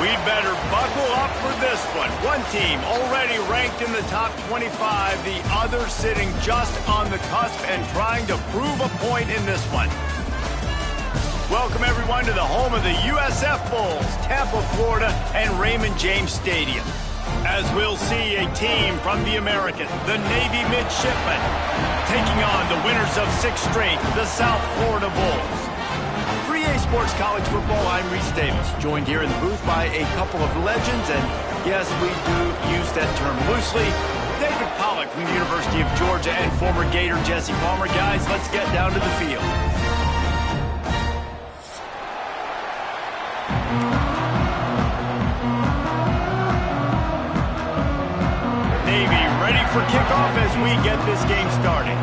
We better buckle up for this one. One team already ranked in the top 25, the other sitting just on the cusp and trying to prove a point in this one. Welcome, everyone, to the home of the USF Bulls, Tampa, Florida, and Raymond James Stadium. As we'll see a team from the American, the Navy Midshipmen, taking on the winners of 6 straight, the South Florida Bulls. For EA Sports College Football, I'm Reese Davis, joined here in the booth by a couple of legends, and yes, we do use that term loosely. David Pollack from the University of Georgia and former Gator Jesse Palmer. Guys, let's get down to the field. Navy ready for kickoff as we get this game started.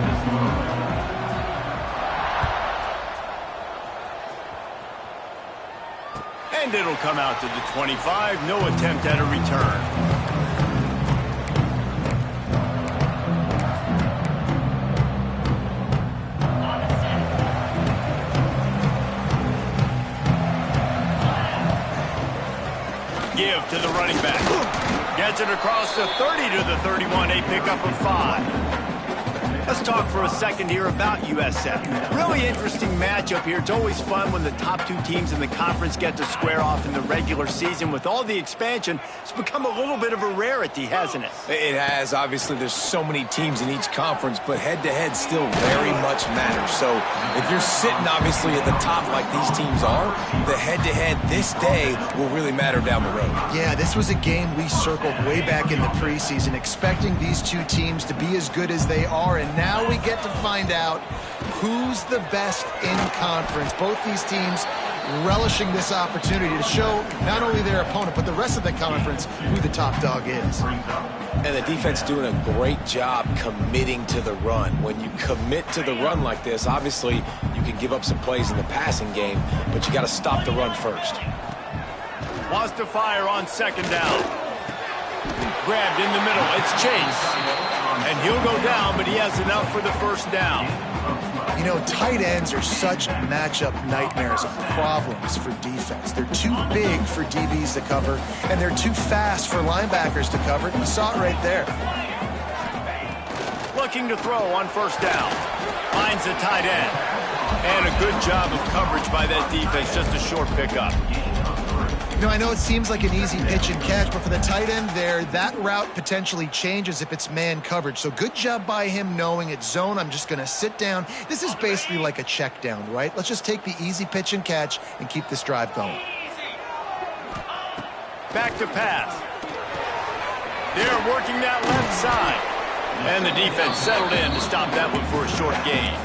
And it'll come out to the 25. No attempt at a return. Give to the running back. Gets it across the 30 to the 31, a pickup of 5. Let's talk for a second here about USF. Really interesting matchup here. It's always fun when the top 2 teams in the conference get to square off in the regular season. With all the expansion, it's become a little bit of a rarity, hasn't it? It has. Obviously, there's so many teams in each conference, but head-to-head still very much matters. So if you're sitting, obviously, at the top like these teams are, the head-to-head this day will really matter down the road. Yeah, this was a game we circled way back in the preseason, expecting these 2 teams to be as good as they are, and now we get to find out who's the best in conference. Both these teams relishing this opportunity to show not only their opponent, but the rest of the conference who the top dog is. And the defense doing a great job committing to the run. When you commit to the run like this, obviously you can give up some plays in the passing game, but you got to stop the run first. Wants to fire on 2nd down. Grabbed in the middle. It's Chase. And he'll go down, but he has enough for the 1st down. You know, tight ends are such matchup nightmares and problems for defense. They're too big for DBs to cover, and they're too fast for linebackers to cover. You saw it right there. Looking to throw on 1st down. Finds a tight end. And a good job of coverage by that defense. Just a short pickup. You know, I know it seems like an easy pitch and catch, but for the tight end there, that route potentially changes if it's man coverage. So good job by him knowing it's zone. I'm just going to sit down. This is basically like a check down, right? Let's just take the easy pitch and catch and keep this drive going. Back to pass. They're working that left side. And the defense settled in to stop that one for a short gain.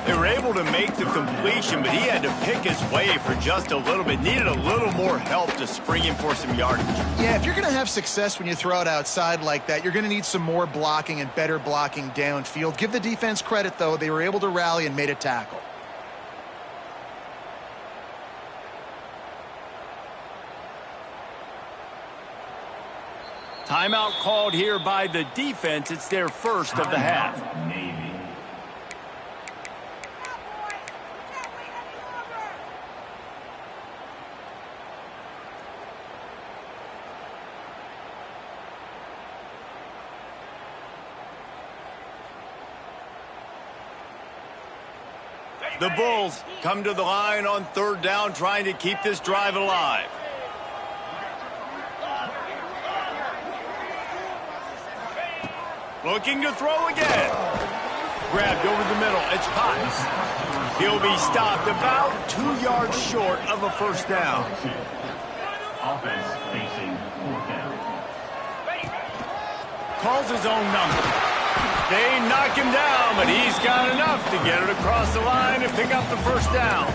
They were able to make the completion, but he had to pick his way for just a little bit. Needed a little more help to spring in for some yardage. Yeah, if you're going to have success when you throw it outside like that, you're going to need some more blocking and better blocking downfield. Give the defense credit, though. They were able to rally and made a tackle. Timeout called here by the defense. It's their 1st of the half. The Bulls come to the line on 3rd down, trying to keep this drive alive. Looking to throw again. Grabbed over the middle. It's Potts. He'll be stopped about 2 yards short of a 1st down. Offense facing 4th down. Calls his own number. They knock him down, but he's got enough to get it across the line and pick up the 1st down.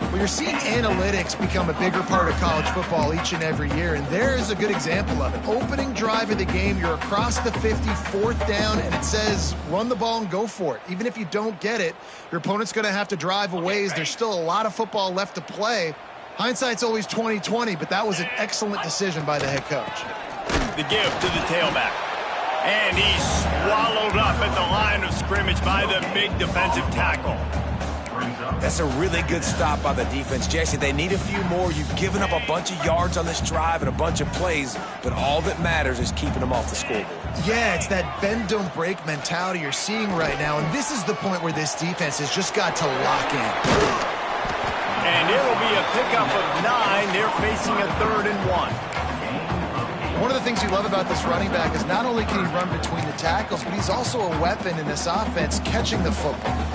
Well, you're seeing analytics become a bigger part of college football each and every year, and there is a good example of it. Opening drive of the game, you're across the 50, 4th down, and it says run the ball and go for it. Even if you don't get it, your opponent's going to have to drive a ways. There's still a lot of football left to play. Hindsight's always 20/20, but that was an excellent decision by the head coach. The give to the tailback. And he's swallowed up at the line of scrimmage by the big defensive tackle. That's a really good stop by the defense, Jesse. They need a few more. You've given up a bunch of yards on this drive and a bunch of plays, but all that matters is keeping them off the scoreboard. Yeah, it's that bend, don't break mentality you're seeing right now, and this is the point where this defense has just got to lock in. And it'll be a pickup of 9. They're facing a 3rd and 1. One of the things you love about this running back is not only can he run between the tackles, but he's also a weapon in this offense catching the football.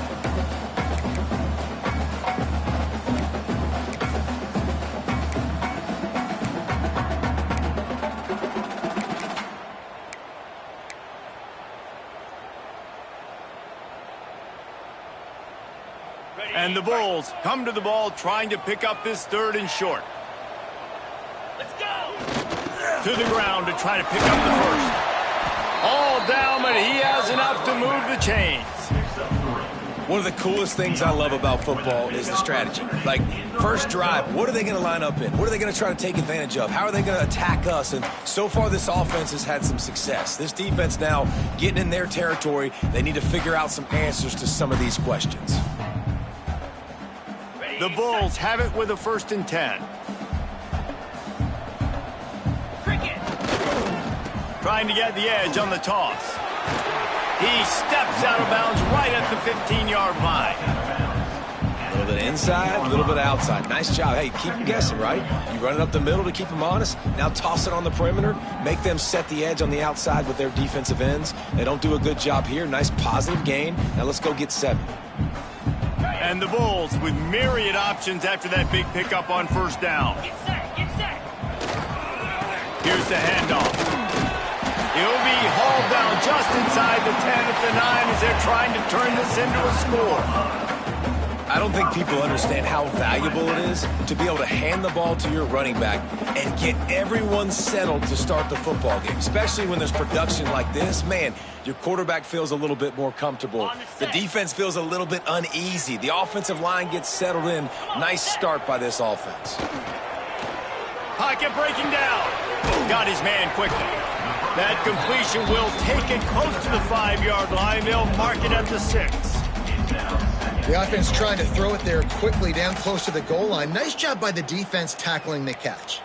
And the Bulls come to the ball trying to pick up this 3rd and short. Let's go! To the ground to try to pick up the first. All down, but he has enough to move the chains. One of the coolest things I love about football is the strategy. Like, first drive, what are they going to line up in? What are they going to try to take advantage of? How are they going to attack us? And so far, this offense has had some success. This defense now getting in their territory, they need to figure out some answers to some of these questions. The Bulls have it with a 1st and 10. Trying to get the edge on the toss. He steps out of bounds right at the 15-yard line. A little bit inside, a little bit outside. Nice job. Hey, keep them guessing, right? You run it up the middle to keep them honest. Now toss it on the perimeter. Make them set the edge on the outside with their defensive ends. They don't do a good job here. Nice positive gain. Now let's go get 7. And the Bulls with myriad options after that big pickup on 1st down. Get set, get set. Here's the handoff. He'll be hauled down just inside the 10 at the 9 as they're trying to turn this into a score. I don't think people understand how valuable it is to be able to hand the ball to your running back and get everyone settled to start the football game, especially when there's production like this. Man, your quarterback feels a little bit more comfortable. The defense feels a little bit uneasy. The offensive line gets settled in. Nice start by this offense. Pocket breaking down. Got his man quickly. That completion will take it close to the 5-yard line. They'll mark it at the 6. The offense trying to throw it there quickly down close to the goal line. Nice job by the defense tackling the catch.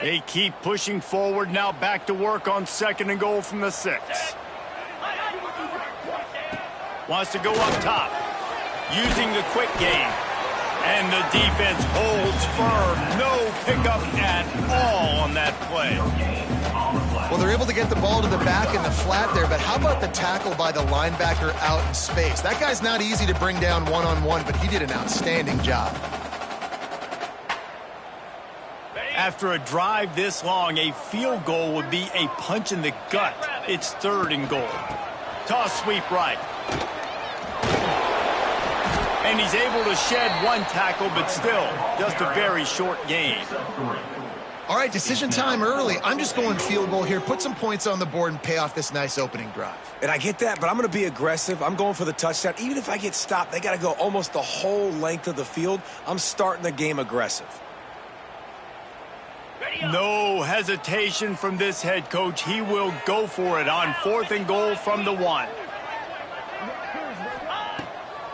They keep pushing forward, now back to work on 2nd and goal from the 6. Wants to go up top, using the quick game. And the defense holds firm. No pickup at all on that play. Well, they're able to get the ball to the back in the flat there, but how about the tackle by the linebacker out in space? That guy's not easy to bring down one-on-one, but he did an outstanding job. After a drive this long, a field goal would be a punch in the gut. It's 3rd and goal. Toss sweep right. And he's able to shed one tackle, but still just a very short gain. All right, decision time early. I'm just going field goal here. Put some points on the board and pay off this nice opening drive. And I get that, but I'm going to be aggressive. I'm going for the touchdown. Even if I get stopped, they got to go almost the whole length of the field. I'm starting the game aggressive. No hesitation from this head coach. He will go for it on 4th and goal from the 1.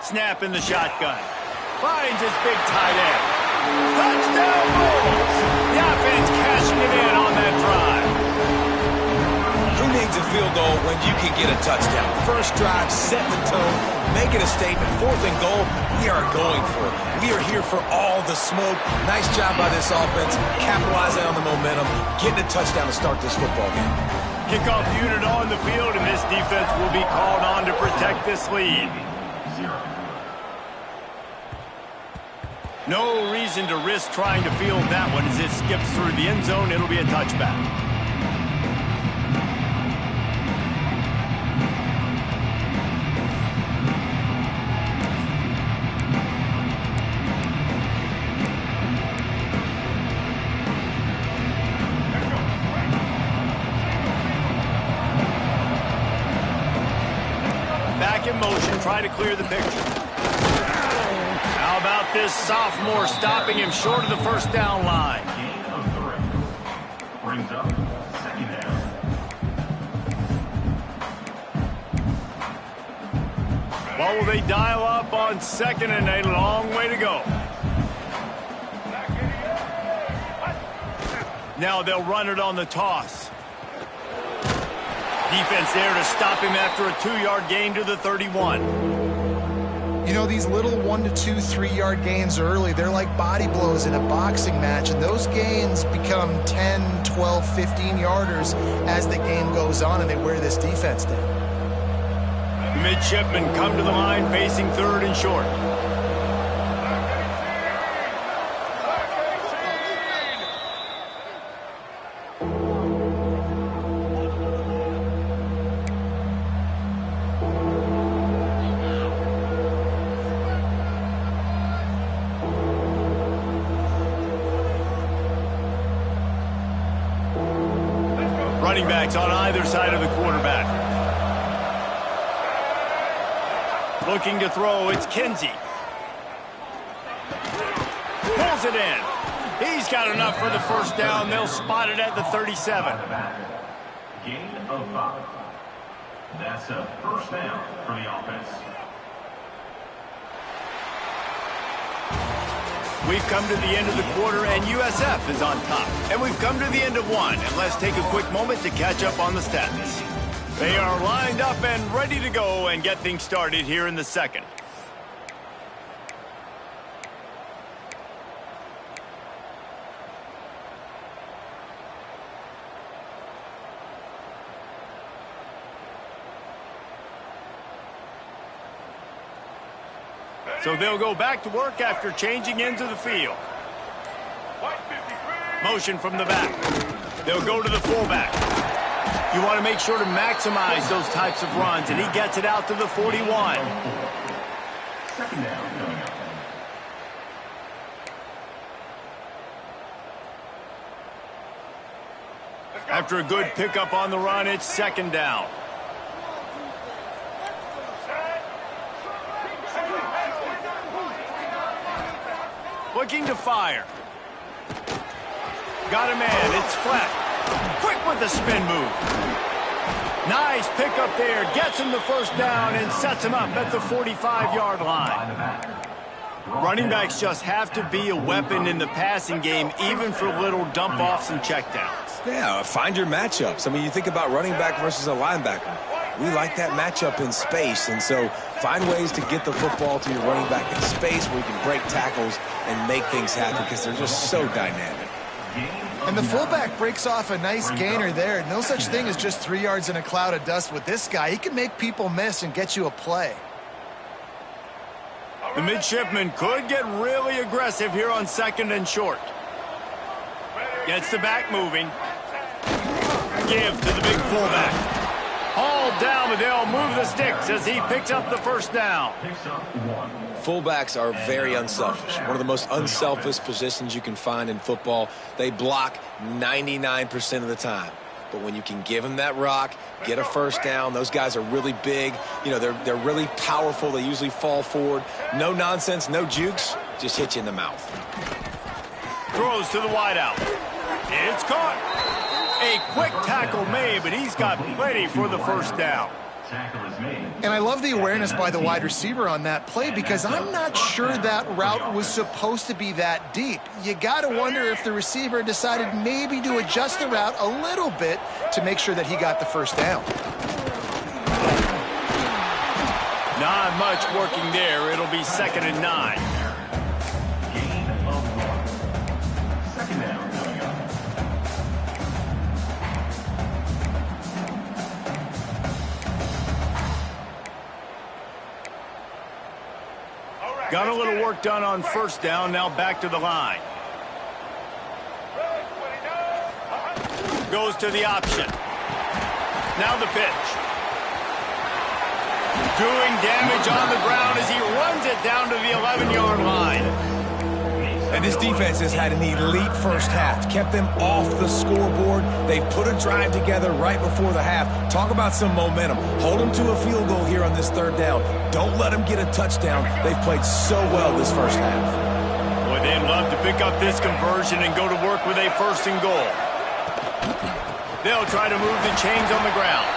Snap in the shotgun. Finds his big tight end. Touchdown Bulls! The offense cashing it in on that drive. Who needs a field goal when you can get a touchdown? First drive, setting the tone, making a statement. 4th and goal, we are going for it. We are here for all the smoke. Nice job by this offense, capitalizing on the momentum, getting a touchdown to start this football game. Kickoff unit on the field, and this defense will be called on to protect this lead. No reason to risk trying to field that one as it skips through the end zone. It'll be a touchback. Back in motion, try to clear the picture. Now about this sophomore stopping him short of the first down line? Gain of 3. Brings up second down. What will they dial up on second and a long way to go? Now they'll run it on the toss. Defense there to stop him after a 2-yard gain to the 31. You know, these little 1 to 2, 3-yard gains early, they're like body blows in a boxing match, and those gains become 10, 12, 15-yarders as the game goes on, and they wear this defense down. Midshipmen come to the line facing 3rd and short. Running backs on either side of the quarterback. Looking to throw, it's Kinsey. Pulls it in. He's got enough for the first down. They'll spot it at the 37. Gain of 5. That's a first down for the offense. We've come to the end of the quarter, and USF is on top. And we've come to the end of one, and let's take a quick moment to catch up on the stats. They are lined up and ready to go and get things started here in the second. So they'll go back to work after changing into the field. Motion from the back. They'll go to the fullback. You want to make sure to maximize those types of runs, and he gets it out to the 41. Second down coming up. After a good pickup on the run, it's second down. Looking to fire. Got a man. It's flat. Quick with the spin move. Nice pickup there. Gets him the first down and sets him up at the 45-yard line. Running backs just have to be a weapon in the passing game, even for little dump-offs and checkdowns. Yeah, find your matchups. I mean, you think about running back versus a linebacker. We like that matchup in space, and so find ways to get the football to your running back in space where you can break tackles and make things happen because they're just so dynamic. And the fullback breaks off a nice gainer there. No such thing as just 3 yards in a cloud of dust with this guy. He can make people miss and get you a play. The midshipman could get really aggressive here on second and short. Gets the back moving. Give to the big fullback. Hauled down, but they'll move the sticks as he picks up the first down. Fullbacks are very unselfish. One of the most unselfish positions you can find in football. They block 99% of the time. But when you can give them that rock, get a first down, those guys are really big. You know, they're really powerful. They usually fall forward. No nonsense, no jukes, just hit you in the mouth. Throws to the wideout. It's caught. A quick tackle made, but he's got plenty for the first down. And I love the awareness by the wide receiver on that play because I'm not sure that route was supposed to be that deep. You got to wonder if the receiver decided maybe to adjust the route a little bit to make sure that he got the first down. Not much working there. It'll be 2nd and 9. Gain of 1. Second down coming up. Got a little work done on first down. Now back to the line. Goes to the option. Now the pitch. Doing damage on the ground as he runs it down to the 11-yard line. And this defense has had an elite first half. Kept them off the scoreboard. They've put a drive together right before the half. Talk about some momentum. Hold them to a field goal here on this third down. Don't let them get a touchdown. They've played so well this first half. Boy, they'd love to pick up this conversion and go to work with a first and goal. They'll try to move the chains on the ground.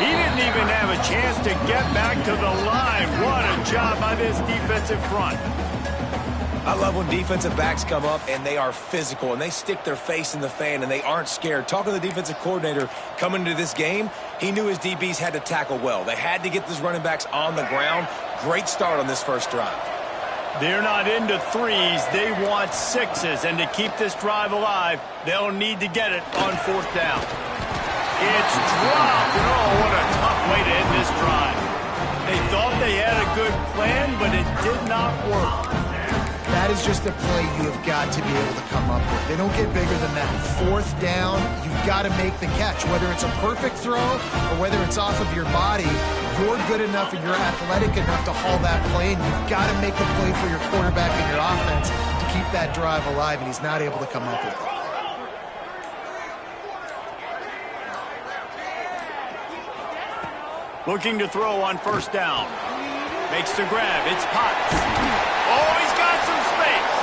He didn't even have a chance to get back to the line. What a job by this defensive front. I love when defensive backs come up and they are physical and they stick their face in the fan and they aren't scared. Talking to the defensive coordinator coming into this game, he knew his DBs had to tackle well. They had to get these running backs on the ground. Great start on this first drive. They're not into threes. They want sixes. And to keep this drive alive, they'll need to get it on fourth down. It's dropped. And oh, what a tough way to end this drive. They thought they had a good plan, but it did not work. That is just a play you have got to be able to come up with. They don't get bigger than that. Fourth down, you've got to make the catch. Whether it's a perfect throw or whether it's off of your body, you're good enough and you're athletic enough to haul that play, and you've got to make the play for your quarterback and your offense to keep that drive alive, and he's not able to come up with it. Looking to throw on first down. Makes the grab. It's Potts. Oh, he's got some space.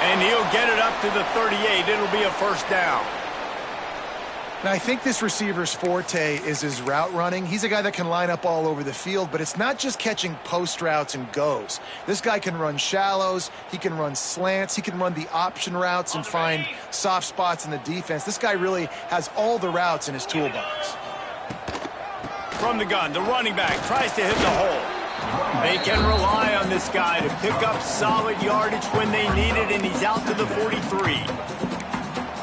And he'll get it up to the 38. It'll be a first down. Now, I think this receiver's forte is his route running. He's a guy that can line up all over the field, but it's not just catching post routes and goes. This guy can run shallows. He can run slants. He can run the option routes and find soft spots in the defense. This guy really has all the routes in his toolbox. From the gun, the running back tries to hit the hole. They can rely on this guy to pick up solid yardage when they need it, and he's out to the 43.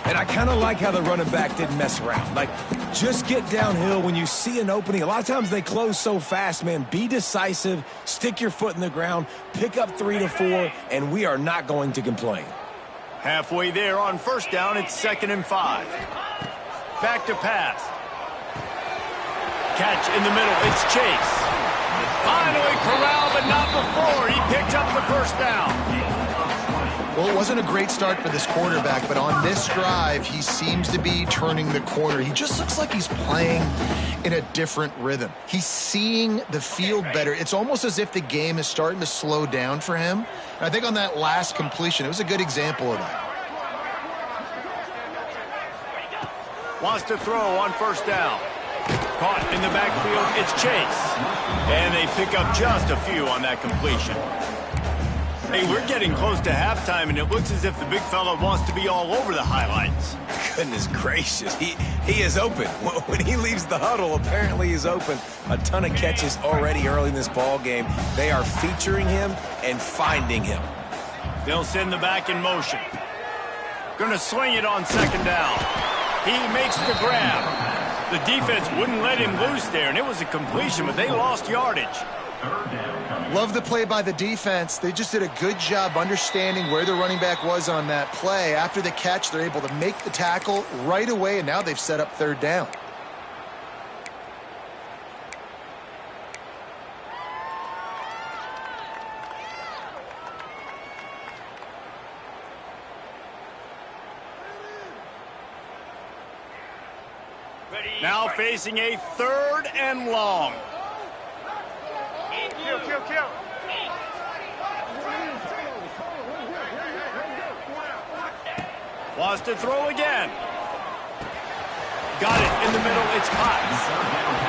And I kind of like how the running back didn't mess around. Like, just get downhill when you see an opening. A lot of times they close so fast, man. Be decisive, stick your foot in the ground, pick up 3 to 4, and we are not going to complain. Halfway there on first down, it's 2nd and 5. Back to pass. Catch in the middle, it's Chase. Finally corralled, but not before. He picked up the first down. Well, it wasn't a great start for this quarterback, but on this drive, he seems to be turning the corner. He just looks like he's playing in a different rhythm. He's seeing the field better. It's almost as if the game is starting to slow down for him. And I think on that last completion, it was a good example of that. Wants to throw on first down. Caught in the backfield, it's Chase. And they pick up just a few on that completion. Hey, we're getting close to halftime, and it looks as if the big fella wants to be all over the highlights. Goodness gracious, he is open. When he leaves the huddle, apparently he's open. A ton of catches already early in this ball game. They are featuring him and finding him. They'll send the back in motion. Gonna swing it on 2nd down. He makes the grab. The defense wouldn't let him loose there, and it was a completion, but they lost yardage. Love the play by the defense. They just did a good job understanding where the running back was on that play. After the catch, they're able to make the tackle right away, and now they've set up 3rd down. Now facing a 3rd and long. Kill. Wants to throw again. Got it in the middle. It's Potts.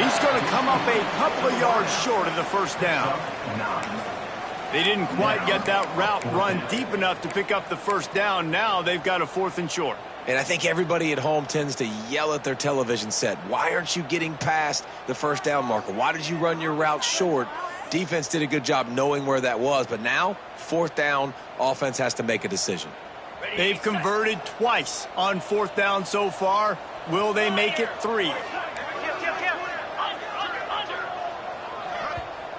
He's going to come up a couple of yards short of the first down. They didn't quite get that route run deep enough to pick up the first down. Now they've got a 4th and short. And I think everybody at home tends to yell at their television set. Why aren't you getting past the first down marker? Why did you run your route short? Defense did a good job knowing where that was. But now, 4th down, offense has to make a decision. They've converted twice on 4th down so far. Will they make it 3?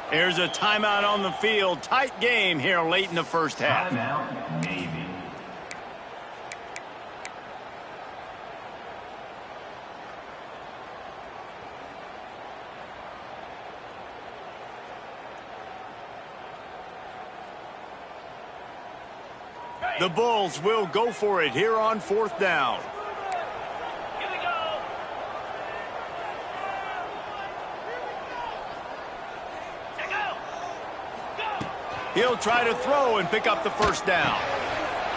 Here's a timeout on the field. Tight game here late in the first half. Timeout, Navy. The Bulls will go for it here on 4th down. Here we go. He'll try to throw and pick up the first down.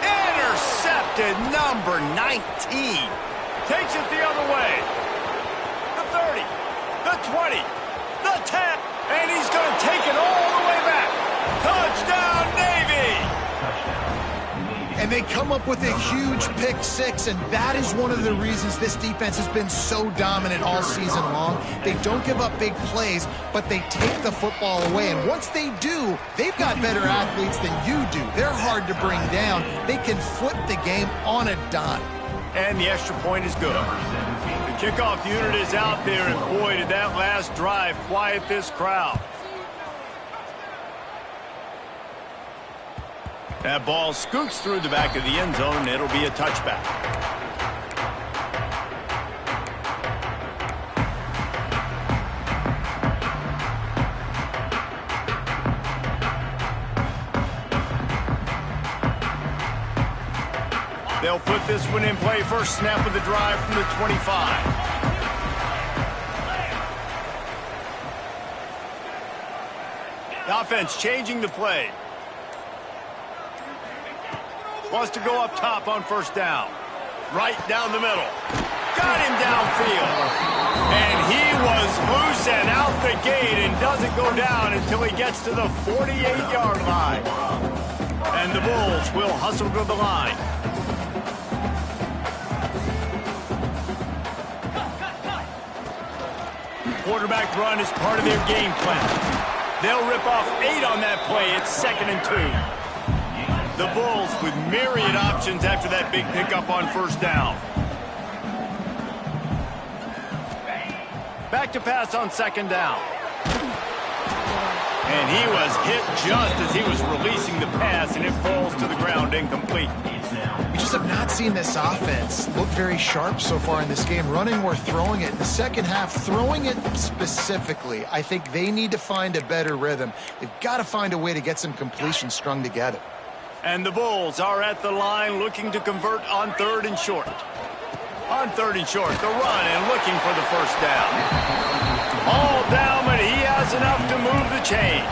Intercepted, number 19. Takes it the other way. The 30, the 20, the 10, and he's going to take it all the way back. Touchdown, Navy! And they come up with a huge pick six, and that is one of the reasons this defense has been so dominant all season long. They don't give up big plays, but they take the football away. And once they do, they've got better athletes than you do. They're hard to bring down. They can flip the game on a dime. And the extra point is good. The kickoff unit is out there, and boy, did that last drive quiet this crowd. That ball scoots through the back of the end zone, and it'll be a touchback. They'll put this one in play. First snap of the drive from the 25. The offense changing the play. Wants to go up top on first down. Right down the middle. Got him downfield. And he was loose and out the gate and doesn't go down until he gets to the 48-yard line. And the Bulls will hustle to the line. Quarterback run is part of their game plan. They'll rip off 8 on that play. It's 2nd and 2. The Bulls with myriad options after that big pickup on first down. Back to pass on 2nd down. And he was hit just as he was releasing the pass, and it falls to the ground incomplete. We just have not seen this offense look very sharp so far in this game, running or throwing it. In the second half, throwing it specifically, I think they need to find a better rhythm. They've got to find a way to get some completions strung together. And the Bulls are at the line looking to convert on 3rd and short. On 3rd and short, the run and looking for the first down. All down, but he has enough to move the chains.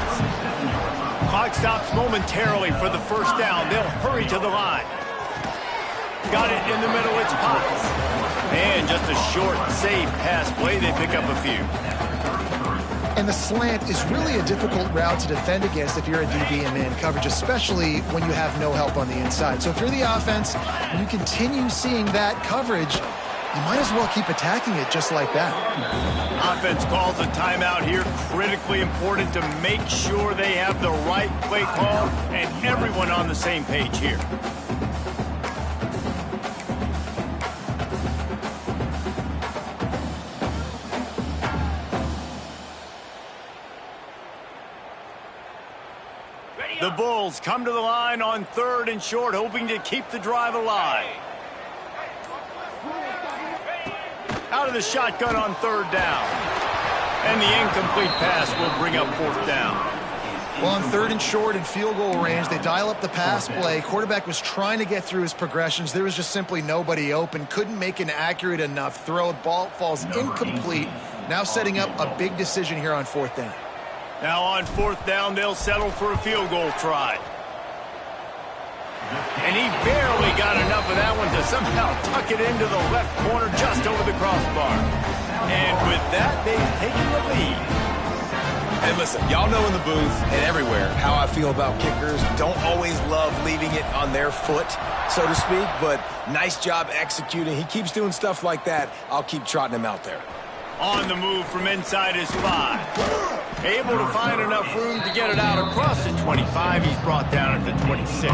Clock stops momentarily for the first down. They'll hurry to the line. Got it in the middle, it's Potts. And just a short, safe pass play, they pick up a few. And the slant is really a difficult route to defend against if you're a DB in man coverage, especially when you have no help on the inside. So if you're the offense and you continue seeing that coverage, you might as well keep attacking it just like that. Offense calls a timeout here. Critically important to make sure they have the right play call and everyone on the same page here. The Bulls come to the line on 3rd and short, hoping to keep the drive alive. Out of the shotgun on 3rd down. And the incomplete pass will bring up 4th down. Well, on 3rd and short and field goal range, they dial up the pass play. Quarterback was trying to get through his progressions. There was just simply nobody open. Couldn't make an accurate enough throw. Ball falls incomplete. Now setting up a big decision here on 4th down. Now on 4th down, they'll settle for a field goal try. And he barely got enough of that one to somehow tuck it into the left corner just over the crossbar. And with that, they've taken the lead. And listen, y'all know in the booth and everywhere how I feel about kickers. Don't always love leaving it on their foot, so to speak, but nice job executing. He keeps doing stuff like that. I'll keep trotting him out there. On the move from inside his 5. Able to find enough room to get it out across the 25. He's brought down at the 26.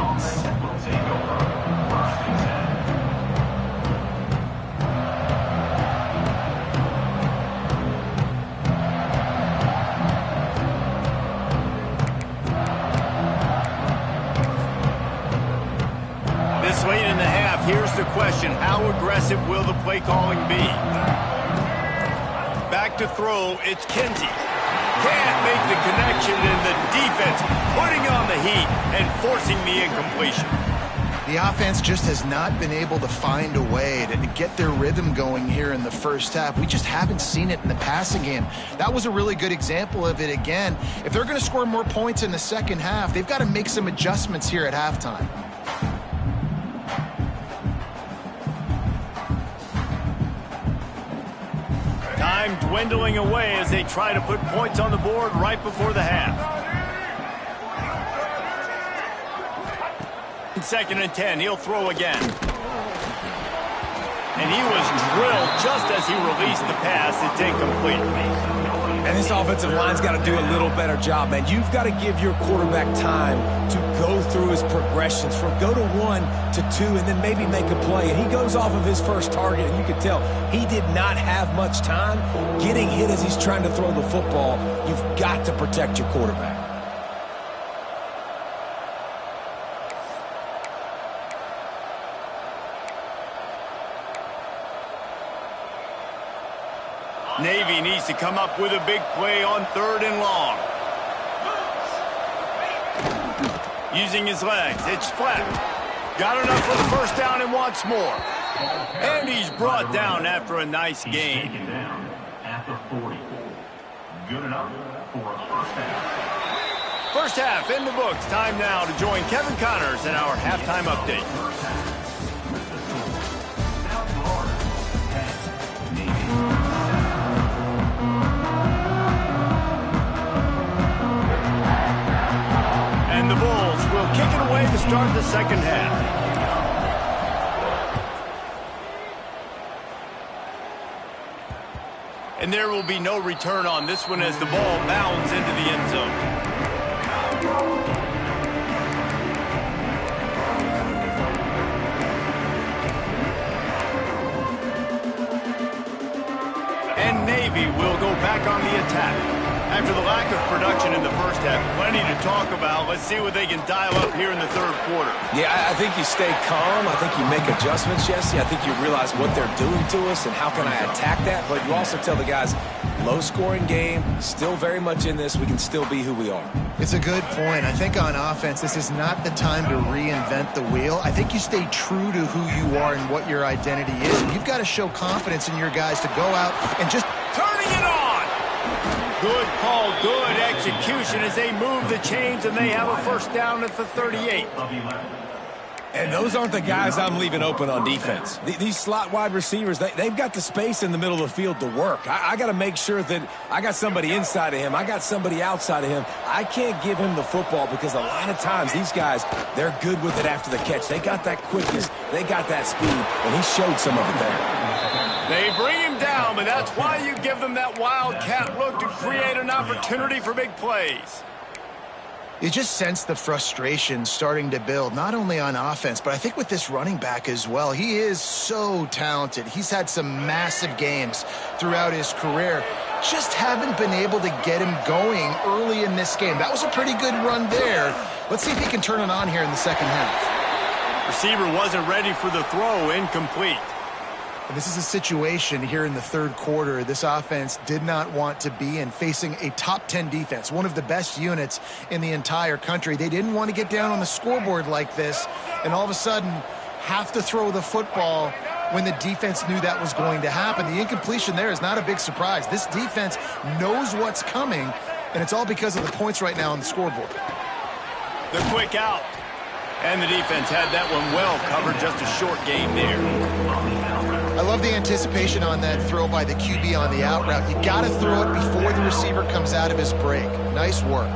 This late in the half, here's the question. How aggressive will the play calling be? Back to throw, it's Kinsey. Can't make the connection, and the defense putting on the heat and forcing the incompletion. The offense just has not been able to find a way to get their rhythm going here in the first half. We just haven't seen it in the passing game. That was a really good example of it again. If they're going to score more points in the second half, they've got to make some adjustments here at halftime. Time dwindling away as they try to put points on the board right before the half. 2nd and 10, he'll throw again. And he was drilled just as he released the pass. It's incomplete. And this offensive line's got to do a little better job, man. You've got to give your quarterback time to go through his progressions from go to 1 to 2 and then maybe make a play. And he goes off of his first target, and you can tell he did not have much time getting hit as he's trying to throw the football. You've got to protect your quarterback. Navy needs to come up with a big play on 3rd and long. Using his legs, it's flat. Got enough for the first down and wants more. And he's brought down after a nice gain. Taken down at the 40. Good enough for a first half. First half in the books. Time now to join Kevin Connors in our halftime update. And the Bulls will kick it away to start the second half. And there will be no return on this one as the ball bounds into the end zone. And Navy will go back on the attack. After the lack of production in the first half, plenty to talk about. Let's see what they can dial up here in the third quarter. Yeah, I think you stay calm. I think you make adjustments, Jesse. I think you realize what they're doing to us and how can I attack that. But you also tell the guys, low-scoring game, still very much in this. We can still be who we are. It's a good point. I think on offense, this is not the time to reinvent the wheel. I think you stay true to who you are and what your identity is. And you've got to show confidence in your guys to go out and just turning it on. Good call, good execution as they move the chains and they have a first down at the 38. And those aren't the guys I'm leaving open on defense. These slot wide receivers, they've got the space in the middle of the field to work. I got to make sure that I got somebody inside of him. I got somebody outside of him. I can't give him the football because a lot of times these guys, they're good with it after the catch. They got that quickness. They got that speed, and he showed some of it there. They bring him down, but that's why you give them that wildcat look to create an opportunity for big plays. You just sense the frustration starting to build, not only on offense, but I think with this running back as well. He is so talented. He's had some massive games throughout his career. Just haven't been able to get him going early in this game. That was a pretty good run there. Let's see if he can turn it on here in the second half. Receiver wasn't ready for the throw, incomplete. And this is a situation here in the third quarter this offense did not want to be in, facing a top 10 defense, one of the best units in the entire country. They didn't want to get down on the scoreboard like this and all of a sudden have to throw the football when the defense knew that was going to happen. The incompletion there is not a big surprise. This defense knows what's coming, and it's all because of the points right now on the scoreboard. The quick out. And the defense had that one well covered, just a short gain there. I love the anticipation on that throw by the QB on the out route. You got to throw it before the receiver comes out of his break. Nice work.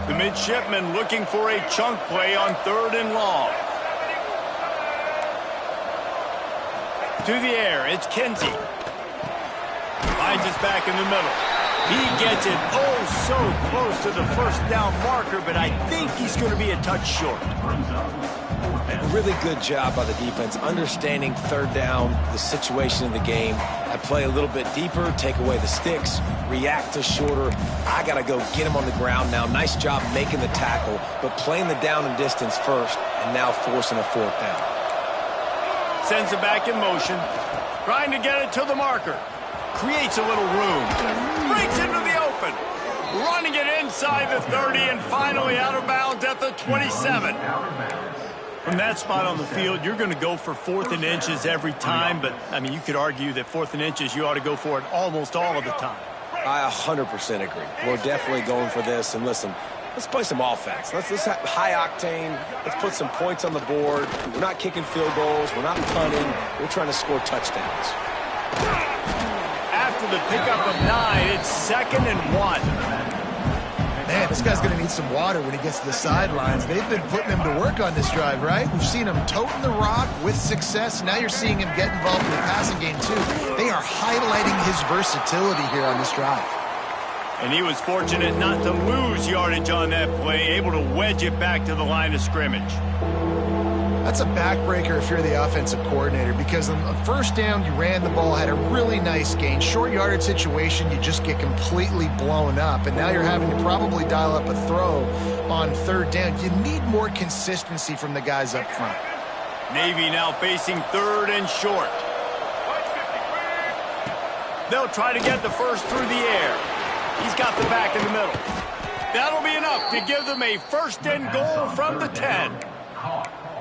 The midshipman looking for a chunk play on 3rd and long. To the air, it's Kinsey. Finds us back in the middle. He gets it oh so close to the first down marker, but I think he's going to be a touch short. A really good job by the defense, understanding 3rd down, the situation in the game. I play a little bit deeper, take away the sticks, react to shorter. I got to go get him on the ground now. Nice job making the tackle, but playing the down and distance first, and now forcing a 4th down. Sends it back in motion, trying to get it to the marker. creates a little room, breaks into the open, running it inside the 30, and finally out of bounds at the 27. From that spot on the field, you're going to go for 4th and inches every time, but, I mean, you could argue that 4th and inches, you ought to go for it almost all of the time. I 100% agree. We're definitely going for this, and listen, let's play some offense. Let's have high octane. Let's put some points on the board. We're not kicking field goals. We're not punting. We're trying to score touchdowns. After the pickup of 9, it's 2nd and 1. Man, this guy's going to need some water when he gets to the sidelines. They've been putting him to work on this drive, right? We've seen him toting the rock with success. Now you're seeing him get involved in the passing game, too. They are highlighting his versatility here on this drive. And he was fortunate not to lose yardage on that play, able to wedge it back to the line of scrimmage. That's a backbreaker if you're the offensive coordinator, because on first down, you ran the ball, had a really nice gain. Short yardage situation, you just get completely blown up, and now you're having to probably dial up a throw on 3rd down. You need more consistency from the guys up front. Navy now facing 3rd and short. They'll try to get the first through the air. He's got the back in the middle. That'll be enough to give them a 1st and goal from the 10.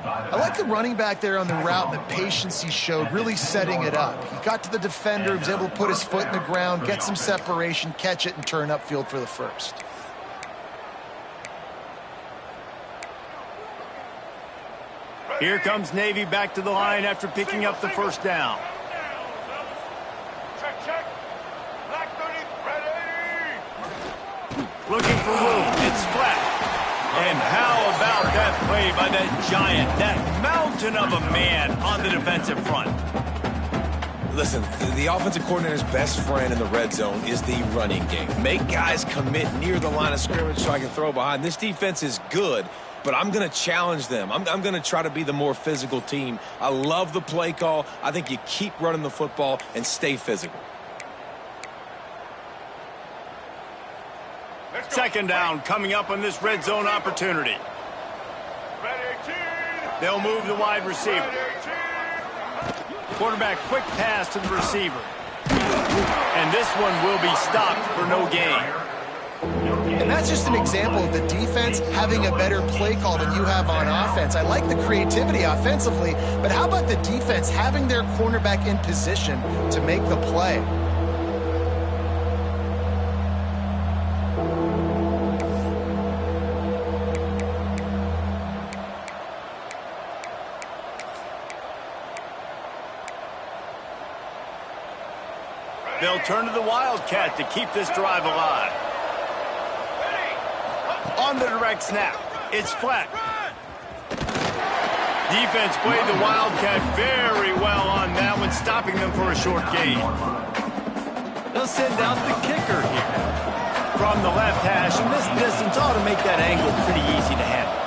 I like the running back there on the route and the patience he showed, really setting it up. He got to the defender, he was able to put his foot in the ground, get some separation, catch it, and turn upfield for the first. Here comes Navy back to the line after picking up the first down. Looking for room. It's flat. And how about that play by that giant, that mountain of a man on the defensive front? Listen, the offensive coordinator's best friend in the red zone is the running game. Make guys commit near the line of scrimmage so I can throw behind. This defense is good, but I'm going to challenge them. I'm going to try to be the more physical team. I love the play call. I think you keep running the football and stay physical. 2nd down coming up on this red zone opportunity. They'll move the wide receiver. Quarterback quick pass to the receiver. And this one will be stopped for no gain. And that's just an example of the defense having a better play call than you have on offense. I like the creativity offensively, but how about the defense having their cornerback in position to make the play? They'll turn to the Wildcat to keep this drive alive. On the direct snap, it's flat. Defense played the Wildcat very well on that one, stopping them for a short gain. They'll send out the kicker here. From the left hash, and this distance ought to make that angle pretty easy to handle.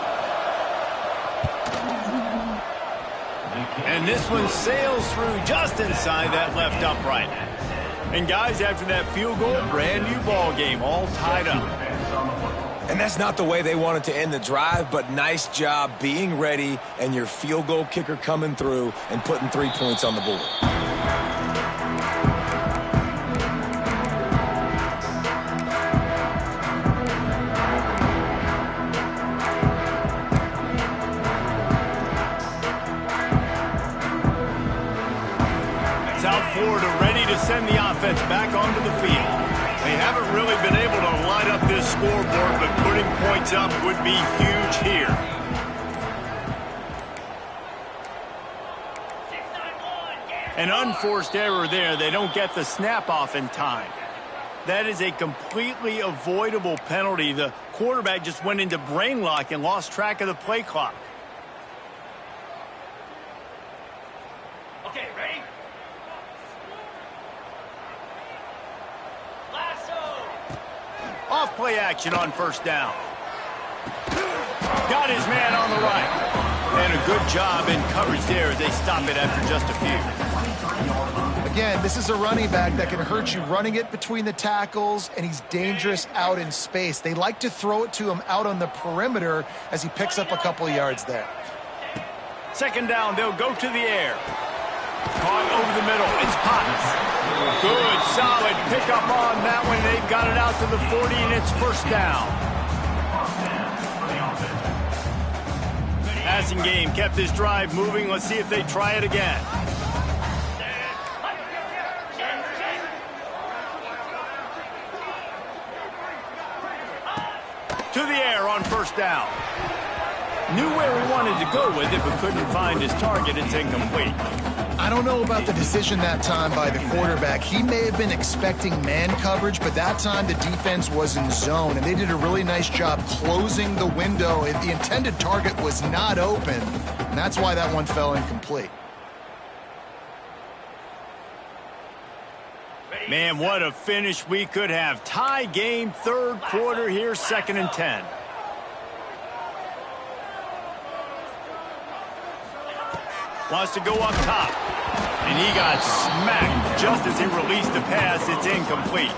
And this one sails through just inside that left upright. And guys, after that field goal, brand new ball game, all tied up. And that's not the way they wanted to end the drive, but nice job being ready and your field goal kicker coming through and putting 3 points on the board. South Florida ready to send the offense back onto the field. They haven't really been able to light up this scoreboard, but putting points up would be huge here. An unforced error there. They don't get the snap off in time. That is a completely avoidable penalty. The quarterback just went into brain lock and lost track of the play clock. Okay, ready? Off play action on first down. Got his man on the right. And a good job in coverage there as they stop it after just a few. Again, this is a running back that can hurt you running it between the tackles, and he's dangerous out in space. They like to throw it to him out on the perimeter as he picks up a couple yards there. 2nd down, they'll go to the air. Caught over the middle. It's Potts. Good, solid pickup on that one. They've got it out to the 40, and it's first down. Passing game kept this drive moving. Let's see if they try it again. To the air on first down. Knew where he wanted to go with it, but couldn't find his target. It's incomplete. I don't know about the decision that time by the quarterback. He may have been expecting man coverage, but that time the defense was in zone, and they did a really nice job closing the window. The intended target was not open, and that's why that one fell incomplete. Man, what a finish we could have. Tie game, third quarter here, 2nd and 10. Wants to go up top. And he got smacked just as he released the pass. It's incomplete.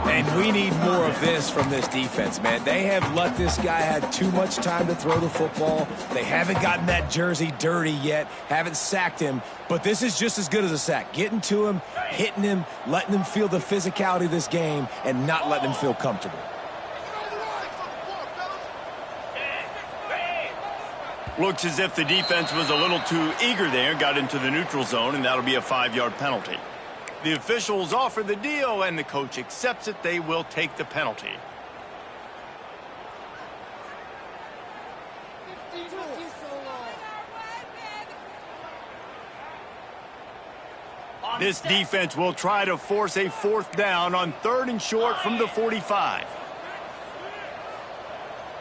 And we need more of this from this defense, man. They have let this guy have too much time to throw the football. They haven't gotten that jersey dirty yet, haven't sacked him. But this is just as good as a sack. Getting to him, hitting him, letting him feel the physicality of this game, and not letting him feel comfortable. Looks as if the defense was a little too eager there, got into the neutral zone, and that'll be a 5-yard penalty. The officials offer the deal, and the coach accepts it. They will take the penalty. This defense will try to force a 4th down on 3rd and short from the 45.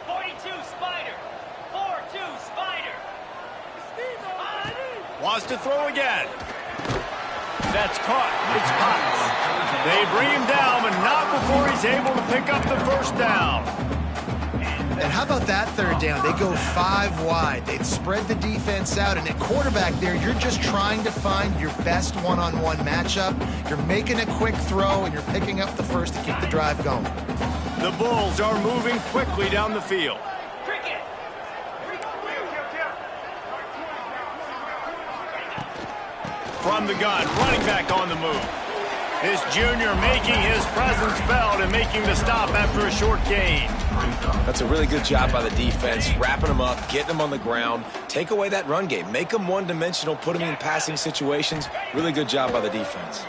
42 Spider. 4-2 Spider. Wants to throw again. That's caught. It's Potts. They bring him down, but not before he's able to pick up the first down. And how about that 3rd down? They go 5 wide. They'd spread the defense out, and at quarterback there, you're just trying to find your best one-on-one matchup. You're making a quick throw, and you're picking up the first to keep the drive going. The Bulls are moving quickly down the field. From the gun, running back on the move. This junior making his presence felt and making the stop after a short gain. That's a really good job by the defense, wrapping them up, getting them on the ground, take away that run game, make them one-dimensional, put them in passing situations. Really good job by the defense.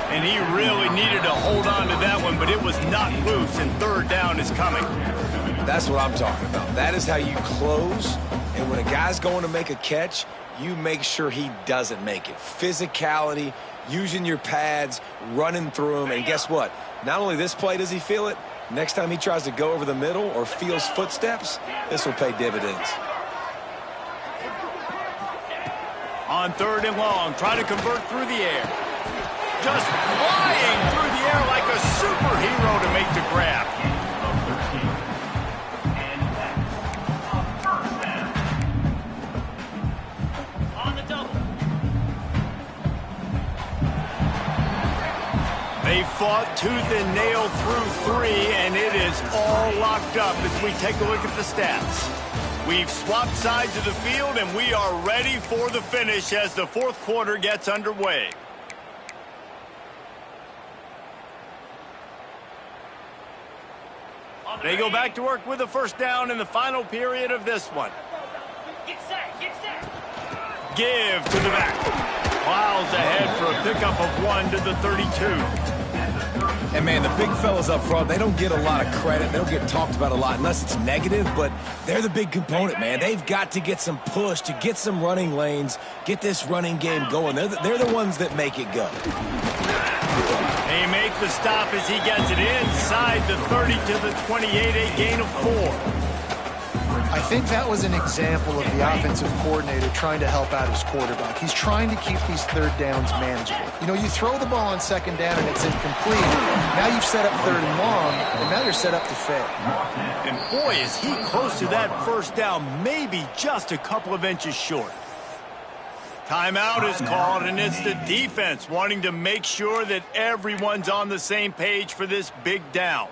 And he really needed to hold on to that one, but it was not loose, and 3rd down is coming. That's what I'm talking about. That is how you close, and when a guy's going to make a catch, you make sure he doesn't make it. Physicality, using your pads, running through him, and guess what? Not only this play does he feel it, next time he tries to go over the middle or feels footsteps, this will pay dividends. On 3rd and long, try to convert through the air. Just flying through the air like a superhero to make the grab. They fought tooth and nail through 3, and it is all locked up as we take a look at the stats. We've swapped sides of the field, and we are ready for the finish as the 4th quarter gets underway. They go back to work with a first down in the final period of this one. Get set, get set. Give to the back. Plows ahead for a pickup of 1 to the 32. And, man, the big fellas up front, they don't get a lot of credit. They don't get talked about a lot unless it's negative, but they're the big component, man. They've got to get some push, to get some running lanes, get this running game going. They're the ones that make it go. They make the stop as he gets it inside the 30 to the 28, a gain of 4. I think that was an example of the offensive coordinator trying to help out his quarterback. He's trying to keep these 3rd downs manageable. You know, you throw the ball on 2nd down and it's incomplete. Now you've set up 3rd and long, and now you're set up to fail. And boy, is he close to that first down, maybe just a couple of inches short. Timeout is called, and it's the defense wanting to make sure that everyone's on the same page for this big down.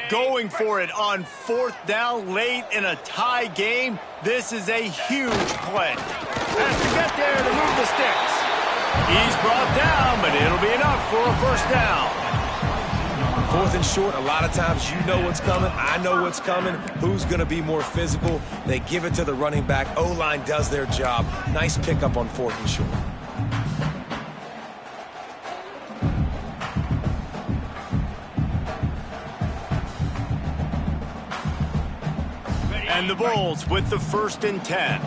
Going for it on 4th down late in a tie game. This is a huge play. Has to get there to move the sticks. He's brought down, but it'll be enough for a first down. 4th and short, a lot of times you know what's coming. I know what's coming. Who's going to be more physical? They give it to the running back. O-line does their job. Nice pickup on 4th and short. And the Bulls with the 1st and 10.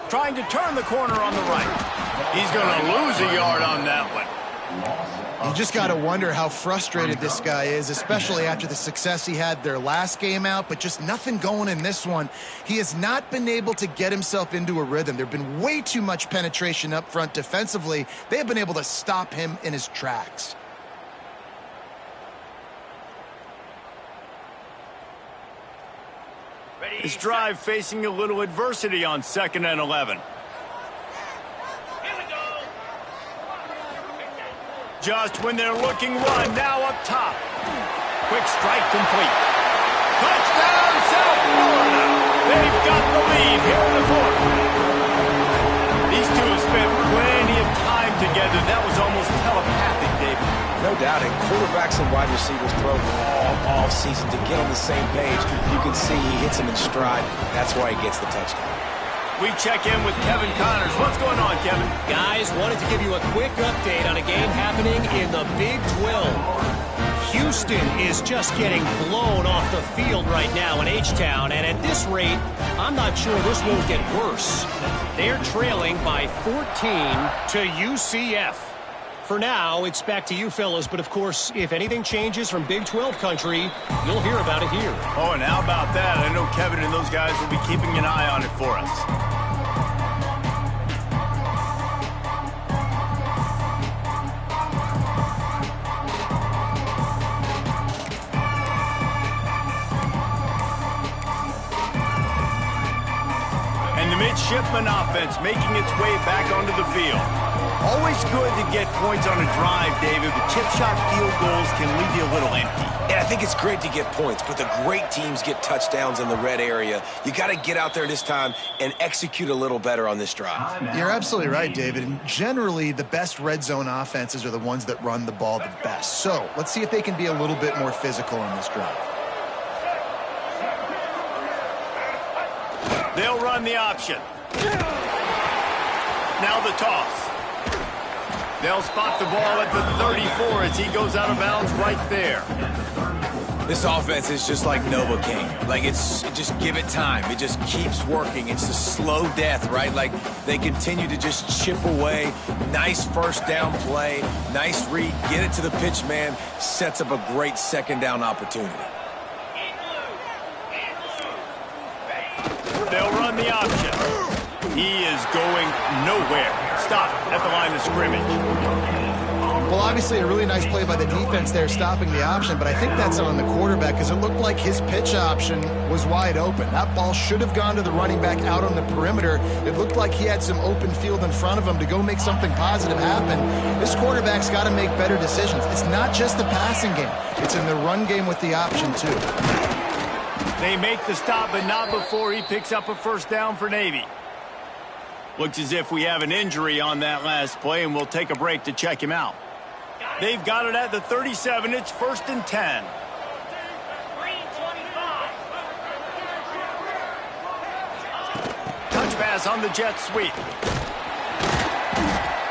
Trying to turn the corner on the right. He's going to lose a yard on that one. You just got to wonder how frustrated this guy is, especially after the success he had their last game out, but just nothing going in this one. He has not been able to get himself into a rhythm. There have been way too much penetration up front defensively. They have been able to stop him in his tracks. This drive facing a little adversity on 2nd and 11. Just when they're looking one, now up top. Quick strike complete. Touchdown, South Florida. They've got the lead here in the 4th. These two have spent plenty of time together. That was almost telepathic, David. No doubt, and quarterbacks and wide receivers program all season to get on the same page. You can see he hits them in stride. That's why he gets the touchdown. We check in with Kevin Connors. What's going on, Kevin? Guys, wanted to give you a quick update on a game happening in the Big 12. Houston is just getting blown off the field right now in H-Town, and at this rate, I'm not sure this won't get worse. They're trailing by 14 to UCF. For now, it's back to you fellas, but of course, if anything changes from Big 12 country, you'll hear about it here. Oh, and how about that? I know Kevin and those guys will be keeping an eye on it for us. And the midshipman offense making its way back onto the field. Always good to get points on a drive, David, but chip shot field goals can leave you a little empty. Yeah, I think it's great to get points, but the great teams get touchdowns in the red area. You got to get out there this time and execute a little better on this drive. You're absolutely right, David. And generally, the best red zone offenses are the ones that run the ball the best. So let's see if they can be a little bit more physical on this drive. They'll run the option. Now the toss. They'll spot the ball at the 34 as he goes out of bounds right there. This offense is just like Novocaine. Like, just give it time. It just keeps working. It's a slow death, right? Like, they continue to just chip away. Nice first down play. Nice read. Get it to the pitch man. Sets up a great 2nd down opportunity. They'll run the option. He is going nowhere. Stop at the line of scrimmage. Well, obviously a really nice play by the defense there stopping the option, but I think that's on the quarterback because it looked like his pitch option was wide open. That ball should have gone to the running back out on the perimeter. It looked like he had some open field in front of him to go make something positive happen. This quarterback's got to make better decisions. It's not just the passing game. It's in the run game with the option, too. They make the stop, but not before he picks up a first down for Navy. Looks as if we have an injury on that last play, and we'll take a break to check him out. They've got it at the 37. It's 1st and 10. Touch pass on the jet sweep.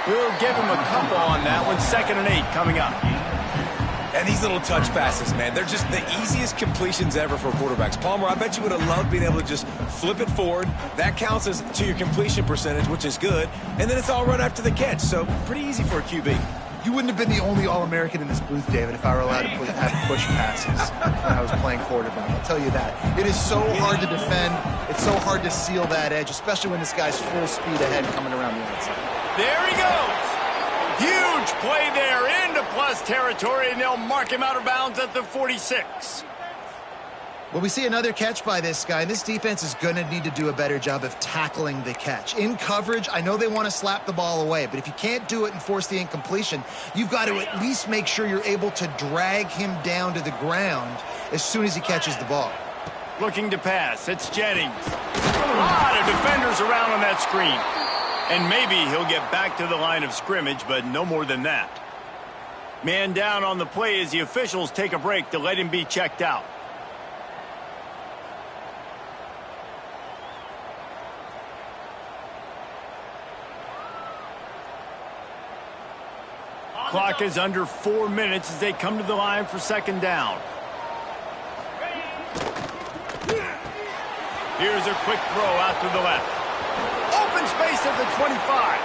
We'll give him a couple on that one. 2nd and 8 coming up. And these little touch passes, man, they're just the easiest completions ever for quarterbacks. Palmer, I bet you would have loved being able to just flip it forward. That counts as to your completion percentage, which is good. And then it's all run after the catch, so pretty easy for a QB. You wouldn't have been the only All-American in this booth, David, if I were allowed to have push passes when I was playing quarterback. I'll tell you that. It is so hard to defend. It's so hard to seal that edge, especially when this guy's full speed ahead coming around the outside. There he goes. Huge play there into plus territory, and they'll mark him out of bounds at the 46. Well, we see another catch by this guy, and this defense is going to need to do a better job of tackling the catch. In coverage, I know they want to slap the ball away, but if you can't do it and force the incompletion, you've got to at least make sure you're able to drag him down to the ground as soon as he catches the ball. Looking to pass. It's Jennings. A lot of defenders around on that screen. And maybe he'll get back to the line of scrimmage, but no more than that. Man down on the play as the officials take a break to let him be checked out. Clock is under 4 minutes as they come to the line for second down. Here's a quick throw out to the left. Open space at the 25.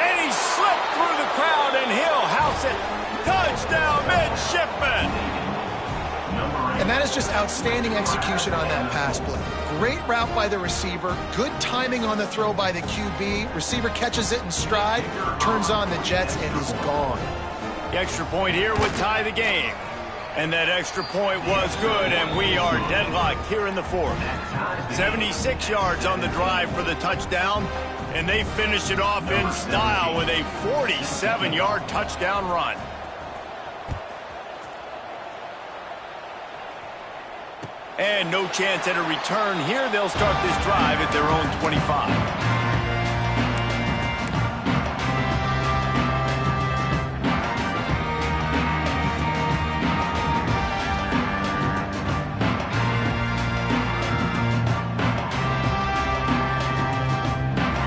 And he slipped through the crowd, and he'll house it. Touchdown, midshipman. And that is just outstanding execution on that pass play. Great route by the receiver, good timing on the throw by the QB. Receiver catches it in stride, turns on the jets, and is gone. The extra point here would tie the game. And that extra point was good, and we are deadlocked here in the fourth. 76 yards on the drive for the touchdown, and they finish it off in style with a 47-yard touchdown run. And no chance at a return here. They'll start this drive at their own 25.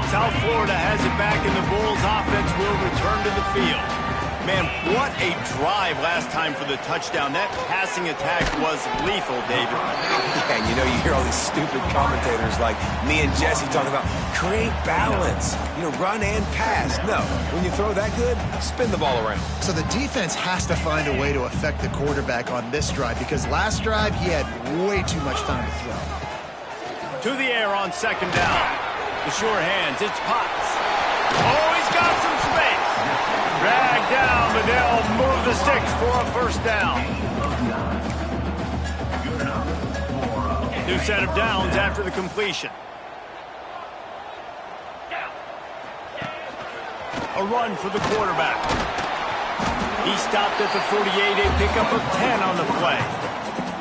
South Florida has it back, and the Bulls offense will return to the field. Man, what a drive last time for the touchdown. That passing attack was lethal, David. Yeah, and you know, you hear all these stupid commentators like me and Jesse talking about create balance, run and pass. No, when you throw that good, spin the ball around. So the defense has to find a way to affect the quarterback on this drive, because last drive he had way too much time to throw. To the air on second down. The sure hands, it's Potts. Oh, he's got some space. Dragged down, but they'll move the sticks for a first down. New set of downs after the completion. A run for the quarterback. He stopped at the 48, a pickup of 10 on the play.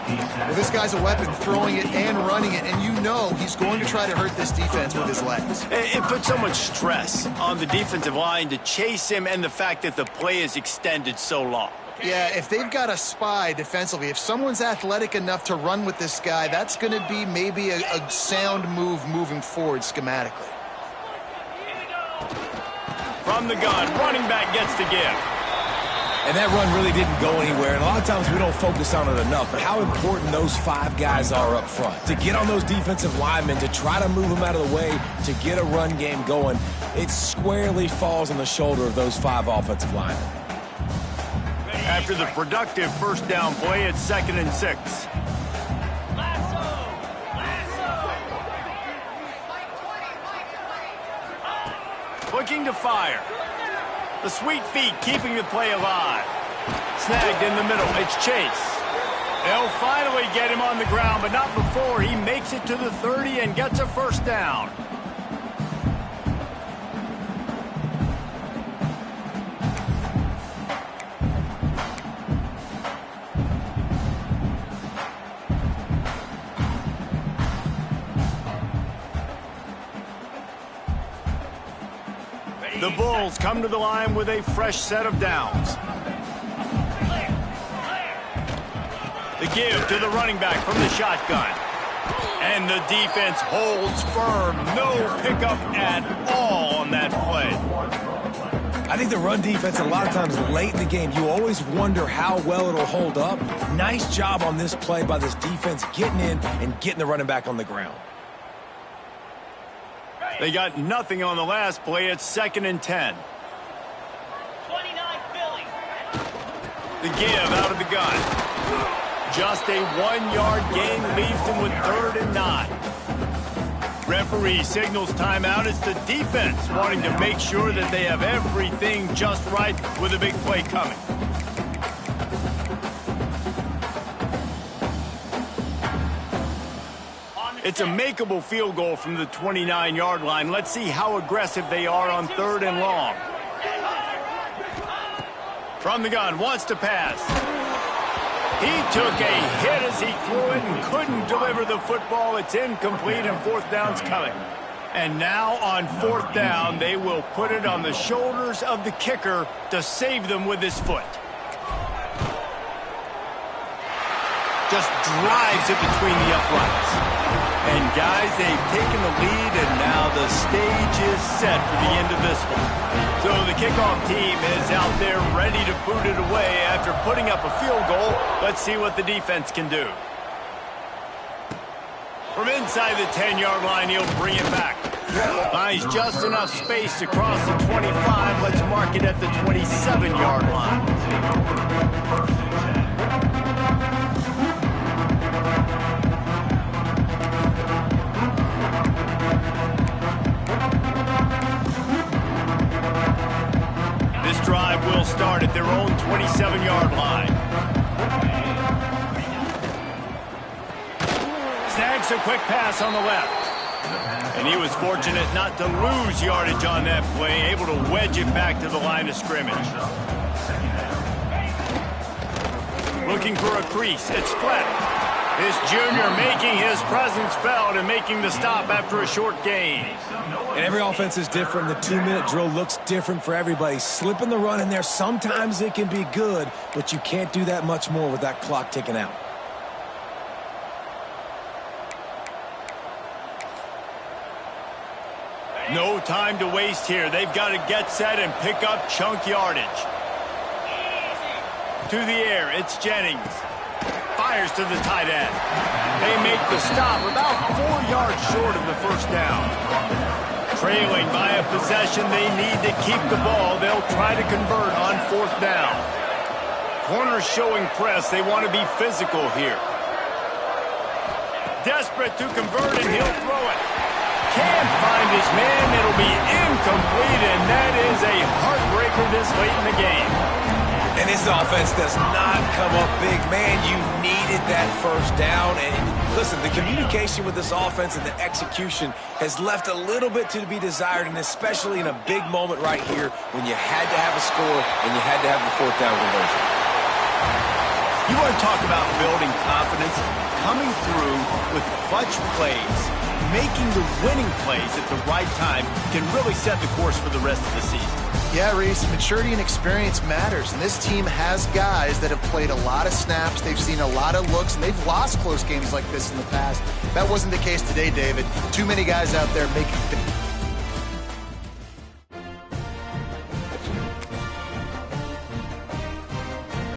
Well, this guy's a weapon, throwing it and running it, and you know he's going to try to hurt this defense with his legs. It puts so much stress on the defensive line to chase him, and the fact that the play is extended so long. Yeah, if they've got a spy defensively, if someone's athletic enough to run with this guy, that's going to be maybe a sound move moving forward schematically. From the gun, running back gets to give. And that run really didn't go anywhere, and a lot of times we don't focus on it enough, but how important those 5 guys are up front. To get on those defensive linemen, to try to move them out of the way, to get a run game going, it squarely falls on the shoulder of those 5 offensive linemen. After the productive first down play, it's 2nd and 6. Looking to fire. The sweet feet keeping the play alive. Snagged in the middle. It's Chase. They'll finally get him on the ground, but not before he makes it to the 30 and gets a first down. The Bulls come to the line with a fresh set of downs. The give to the running back from the shotgun. And the defense holds firm. No pickup at all on that play. I think the run defense, a lot of times late in the game, you always wonder how well it'll hold up. Nice job on this play by this defense getting in and getting the running back on the ground. They got nothing on the last play. It's 2nd and 10. 29 Philly. The give out of the gun. Just a 1-yard gain leaves him with 3rd and 9. Referee signals timeout. It's the defense wanting to make sure that they have everything just right with a big play coming. It's a makeable field goal from the 29-yard line. Let's see how aggressive they are on 3rd and long. From the gun, wants to pass. He took a hit as he threw it and couldn't deliver the football. It's incomplete and 4th down's coming. And now on 4th down, they will put it on the shoulders of the kicker to save them with his foot. Just drives it between the uprights. And guys, they've taken the lead, and now the stage is set for the end of this one. So the kickoff team is out there ready to boot it away after putting up a field goal. Let's see what the defense can do. From inside the 10-yard line, he'll bring it back. Finds just enough space to cross the 25. Let's mark it at the 27-yard line. This drive will start at their own 27-yard line. Snags a quick pass on the left. And he was fortunate not to lose yardage on that play, able to wedge it back to the line of scrimmage. Looking for a crease. It's flat. This junior making his presence felt and making the stop after a short gain. And every offense is different. The 2-minute drill looks different for everybody. Slipping the run in there, sometimes it can be good, but you can't do that much more with that clock ticking out. No time to waste here. They've got to get set and pick up chunk yardage. To the air, it's Jennings. Fires to the tight end. They make the stop about 4 yards short of the 1st down. Trailing by a possession, they need to keep the ball. They'll try to convert on 4th down. Corners showing press. They want to be physical here. Desperate to convert, and he'll throw it. Can't find his man. It'll be incomplete, and that is a heartbreaker this late in the game. And this offense does not come up big. Man, you needed that 1st down. And listen, the communication with this offense and the execution has left a little bit to be desired, and especially in a big moment right here when you had to have a score and you had to have the 4th down conversion. You want to talk about building confidence? Coming through with clutch plays, making the winning plays at the right time can really set the course for the rest of the season. Yeah, Reese, maturity and experience matters, and this team has guys that have played a lot of snaps. They've seen a lot of looks, and they've lost close games like this in the past. That wasn't the case today, David. Too many guys out there making